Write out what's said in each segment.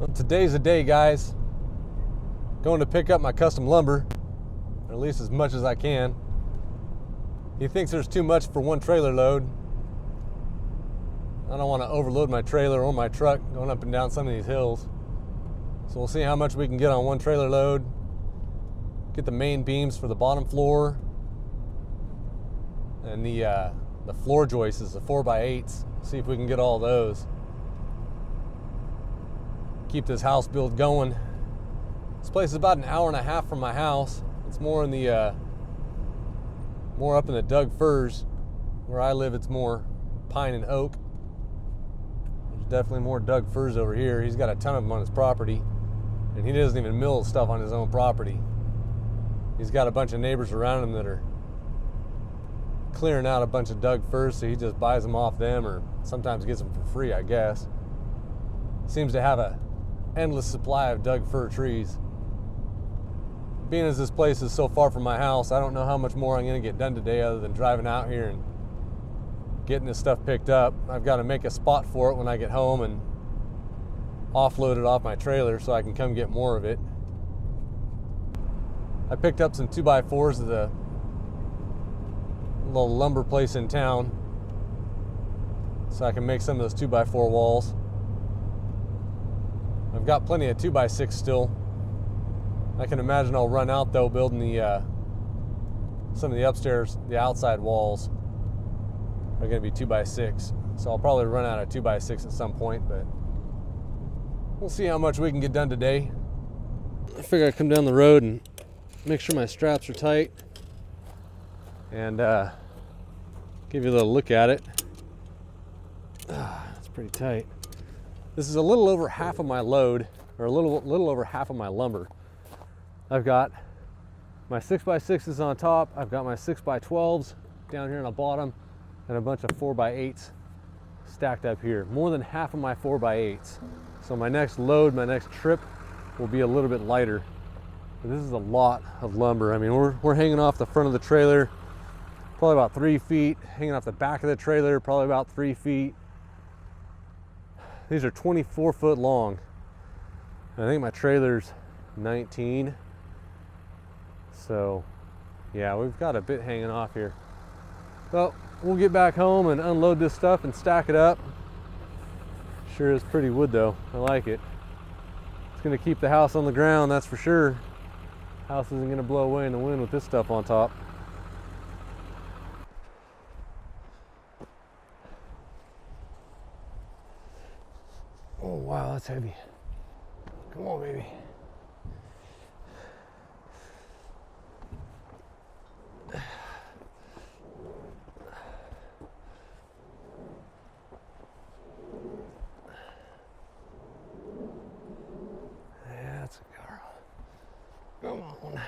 Well, today's the day, guys. Going to pick up my custom lumber, or at least as much as I can. He thinks there's too much for one trailer load. I don't want to overload my trailer or my truck going up and down some of these hills. So we'll see how much we can get on one trailer load. Get the main beams for the bottom floor. And the floor joists, the 4x8s. See if we can get all those. Keep this house build going. This place is about an hour and a half from my house. It's more in the more up in the Doug firs. Where I live, it's more pine and oak. There's definitely more Doug firs over here. He's got a ton of them on his property, and he doesn't even mill stuff on his own property. He's got a bunch of neighbors around him that are clearing out a bunch of Doug firs, so he just buys them off them, or sometimes gets them for free, I guess. Seems to have a endless supply of Doug fir trees. Being as this place is so far from my house, I don't know how much more I'm going to get done today other than driving out here and getting this stuff picked up. I've got to make a spot for it when I get home and offload it off my trailer so I can come get more of it. I picked up some 2x4s at the little lumber place in town so I can make some of those 2x4 walls. I've got plenty of 2x6 still. I can imagine I'll run out though building the some of the upstairs, the outside walls are going to be 2x6. So I'll probably run out of 2x6 at some point, but we'll see how much we can get done today. I figure I'd come down the road and make sure my straps are tight and give you a little look at it. It's pretty tight. This is a little over half of my load, or a little over half of my lumber. I've got my 6x6s on top, I've got my 6x12s down here on the bottom, and a bunch of 4x8s stacked up here. More than half of my 4x8s. So my next load, my next trip will be a little bit lighter. But this is a lot of lumber. I mean, we're hanging off the front of the trailer, probably about 3 feet, hanging off the back of the trailer, probably about 3 feet. These are 24 foot long. I think my trailer's 19. So yeah, we've got a bit hanging off here. Well, we'll get back home and unload this stuff and stack it up. Sure is pretty wood though. I like it. It's gonna keep the house on the ground, that's for sure. House isn't gonna blow away in the wind with this stuff on top. Oh wow, that's heavy. Come on, baby. Yeah, that's a girl. Come on.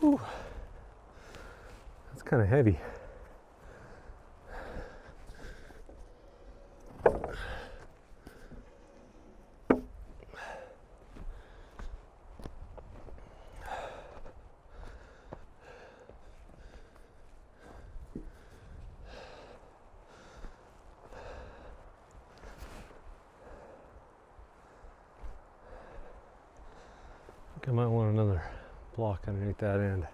Whew. That's kind of heavy. think I might want another block underneath that end.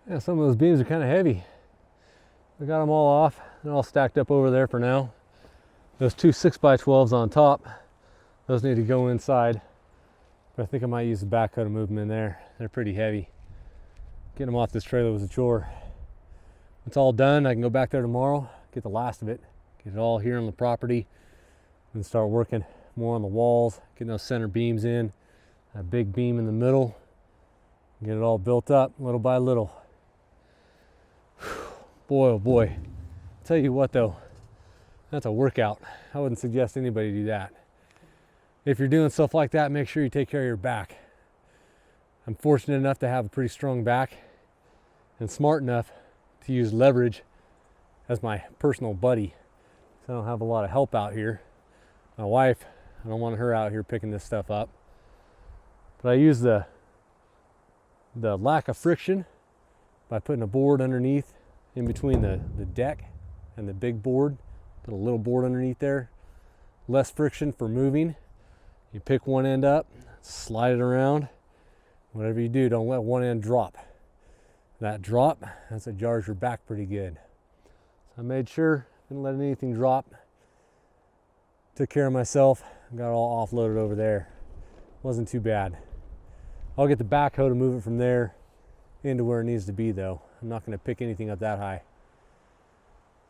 Yeah, some of those beams are kind of heavy. I got them all off. They're all stacked up over there for now. Those two 6x12s on top, those need to go inside. But I think I might use the backhoe to move them in there. They're pretty heavy. Getting them off this trailer was a chore. When it's all done, I can go back there tomorrow, get the last of it, get it all here on the property, and start working more on the walls, getting those center beams in, that big beam in the middle, get it all built up little by little. Boy, oh boy. I'll tell you what though, that's a workout. I wouldn't suggest anybody do that. If you're doing stuff like that, make sure you take care of your back. I'm fortunate enough to have a pretty strong back and smart enough to use leverage as my personal buddy. So I don't have a lot of help out here. My wife, I don't want her out here picking this stuff up. But I use the lack of friction by putting a board underneath in between the deck and the big board. Put a little board underneath there. Less friction for moving. You pick one end up, slide it around. Whatever you do, don't let one end drop. That drop, that's what jars your back pretty good. So I made sure, didn't let anything drop. Took care of myself, got it all offloaded over there. Wasn't too bad. I'll get the backhoe to move it from there into where it needs to be though. I'm not gonna pick anything up that high.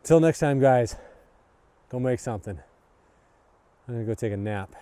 Until next time guys, go make something. I'm gonna go take a nap.